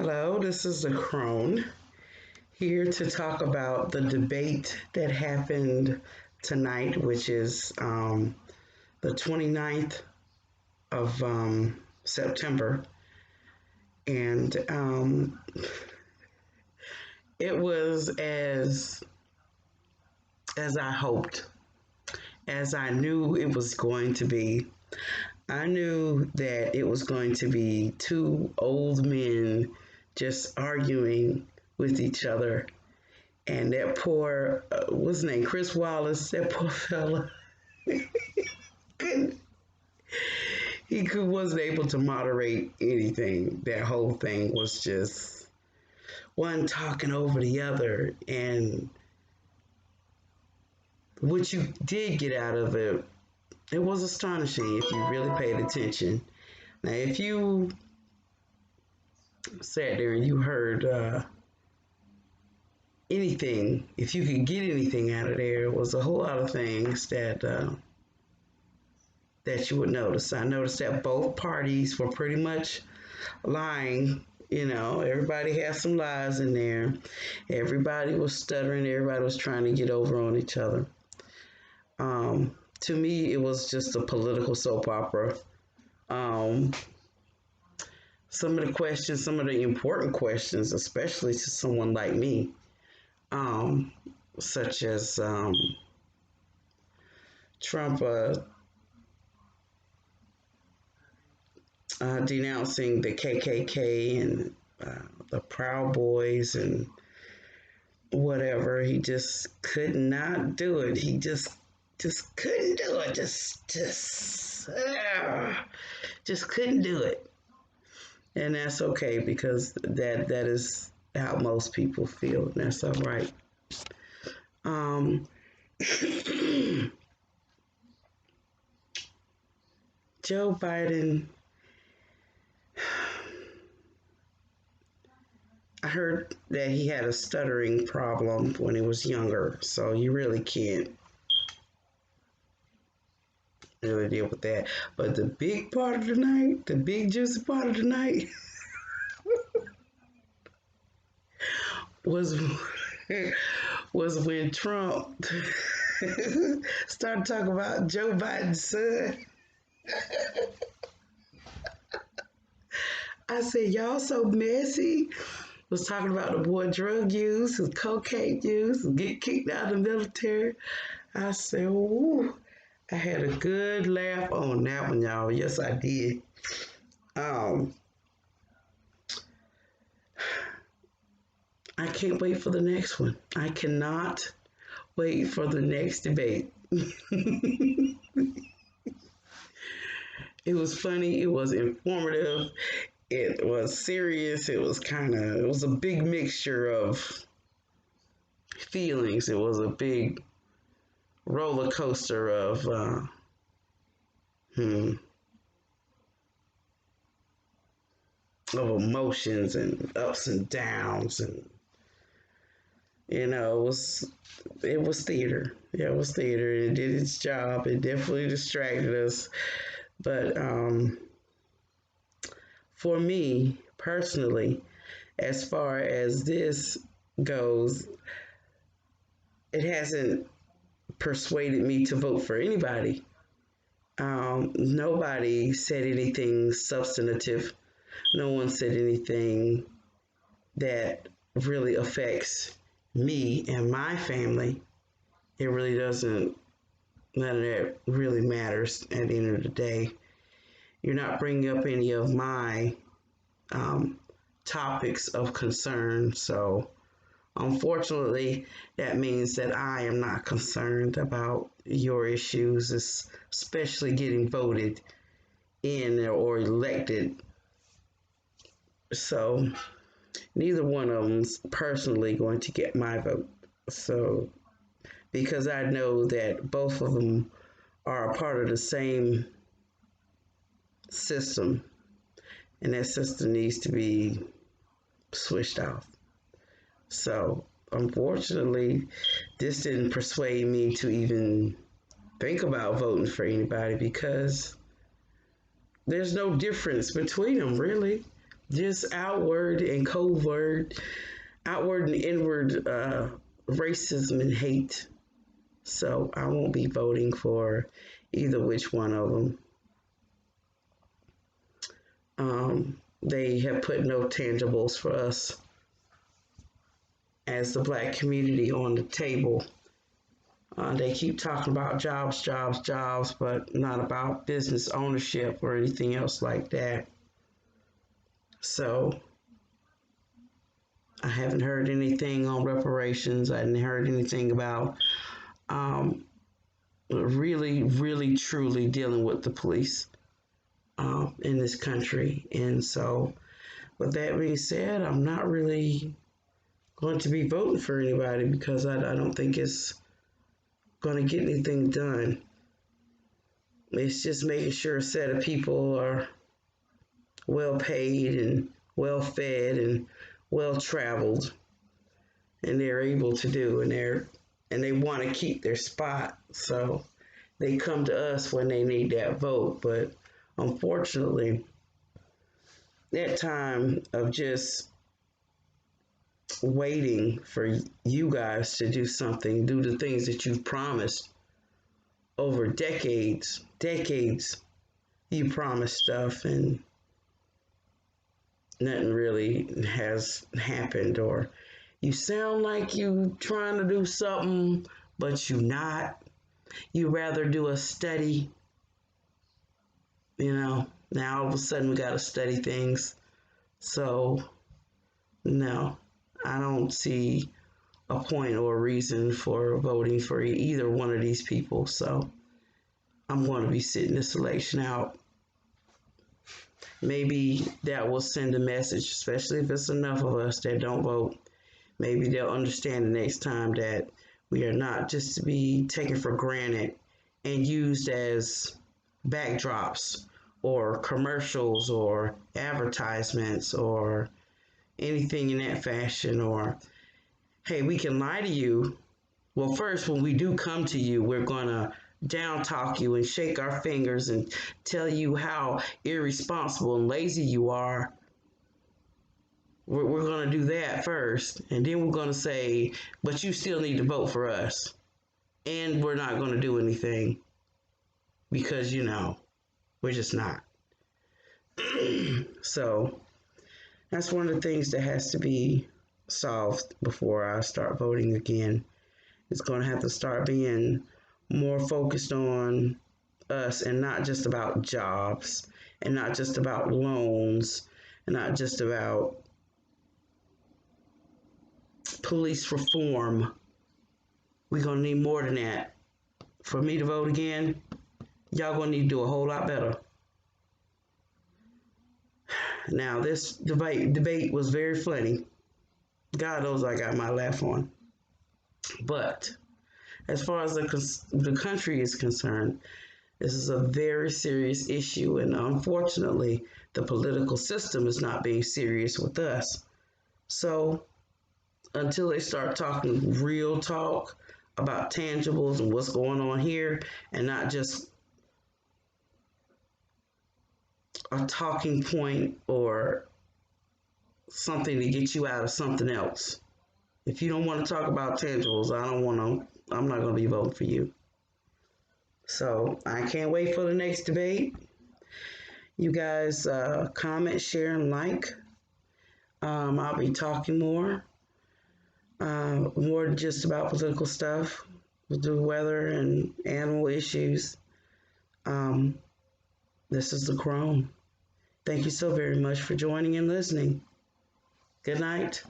Hello, this is the Crone here to talk about the debate that happened tonight, which is the 29th of September. And it was as I hoped, as I knew it was going to be. I knew that it was going to be two old men just arguing with each other. And that poor, what's his name, Chris Wallace, that poor fella, couldn't, wasn't able to moderate anything. That whole thing was just one talking over the other. And what you did get out of it, it was astonishing if you really paid attention. Now, if you sat there and you heard anything, if you could get anything out of there, it was a whole lot of things that you would notice. I noticed that both parties were pretty much lying. You know, everybody had some lies in there. Everybody was stuttering. Everybody was trying to get over on each other. To me, it was just a political soap opera. Um, some of the questions, some of the important questions, especially to someone like me, um, such as Trump denouncing the KKK and the Proud Boys and whatever. He just could not do it. He just couldn't do it. Just couldn't do it. And that's okay because that is how most people feel. And that's all right. Joe Biden, I heard that he had a stuttering problem when he was younger, so you really can't really deal with that. But the big part of the night, the big juicy part of the night was was when Trump started talking about Joe Biden's son. I said, y'all so messy. Was talking about the boy drug use, his cocaine use, get kicked out of the military. I said, ooh, I had a good laugh on that one, y'all. Yes, I did. I can't wait for the next one. I cannot wait for the next debate. It was funny. It was informative. It was serious. It was a big mixture of feelings. It was a big roller coaster of of emotions and ups and downs, and it was theater. Yeah, it was theater. It did its job. It definitely distracted us, but for me personally, as far as this goes, it hasn't persuaded me to vote for anybody. Nobody said anything substantive. No one said anything that really affects me and my family. It really doesn't, none of that really matters at the end of the day. You're not bringing up any of my topics of concern. So, unfortunately, that means that I am not concerned about your issues, especially getting voted in or elected. So, neither one of them's personally going to get my vote. So, because I know that both of them are a part of the same system, and that system needs to be switched off. So, unfortunately, this didn't persuade me to even think about voting for anybody because there's no difference between them, really. just outward and covert, outward and inward racism and hate. So I won't be voting for either which one of them. They have put no tangibles for us as the black community on the table. They keep talking about jobs, jobs, jobs, but not about business ownership or anything else like that. So I haven't heard anything on reparations. I haven't heard anything about really, really, truly dealing with the police in this country. And so, with that being said, I'm not really going to be voting for anybody because I don't think it's going to get anything done. It's just making sure a set of people are well paid and well fed and well traveled, and they're able to do, and they want to keep their spot. So they come to us when they need that vote. But unfortunately, that time of just waiting for you guys to do something, do the things that you've promised over decades, you promised stuff and nothing really has happened, or you sound like you trying to do something, but you not. You rather do a study, now all of a sudden we got to study things. So, no, I don't see a point or a reason for voting for either one of these people. So, I'm going to be sitting this election out. Maybe that will send a message, especially if it's enough of us that don't vote. Maybe they'll understand the next time that we are not just to be taken for granted and used as backdrops or commercials or advertisements or anything in that fashion. Or, hey, we can lie to you. Well, first, when we do come to you, we're going to down talk you and shake our fingers and tell you how irresponsible and lazy you are. We're going to do that first, and then we're going to say, but you still need to vote for us. And we're not going to do anything because, we're just not. So that's one of the things that has to be solved before I start voting again. It's going to have to start being more focused on us and not just about jobs and not just about loans and not just about police reform. We're going to need more than that. For me to vote again, y'all going to need to do a whole lot better. Now, this debate was very funny. God knows I got my laugh on. But as far as the country is concerned, this is a very serious issue, and unfortunately, the political system is not being serious with us. So, until they start talking real talk about tangibles and what's going on here, and not just a talking point or something to get you out of something else. If you don't want to talk about tangibles, I'm not going to be voting for you. So I can't wait for the next debate. You guys comment, share, and like. I'll be talking more just about political stuff, the weather and animal issues. This is The Crone. Thank you so very much for joining and listening. Good night.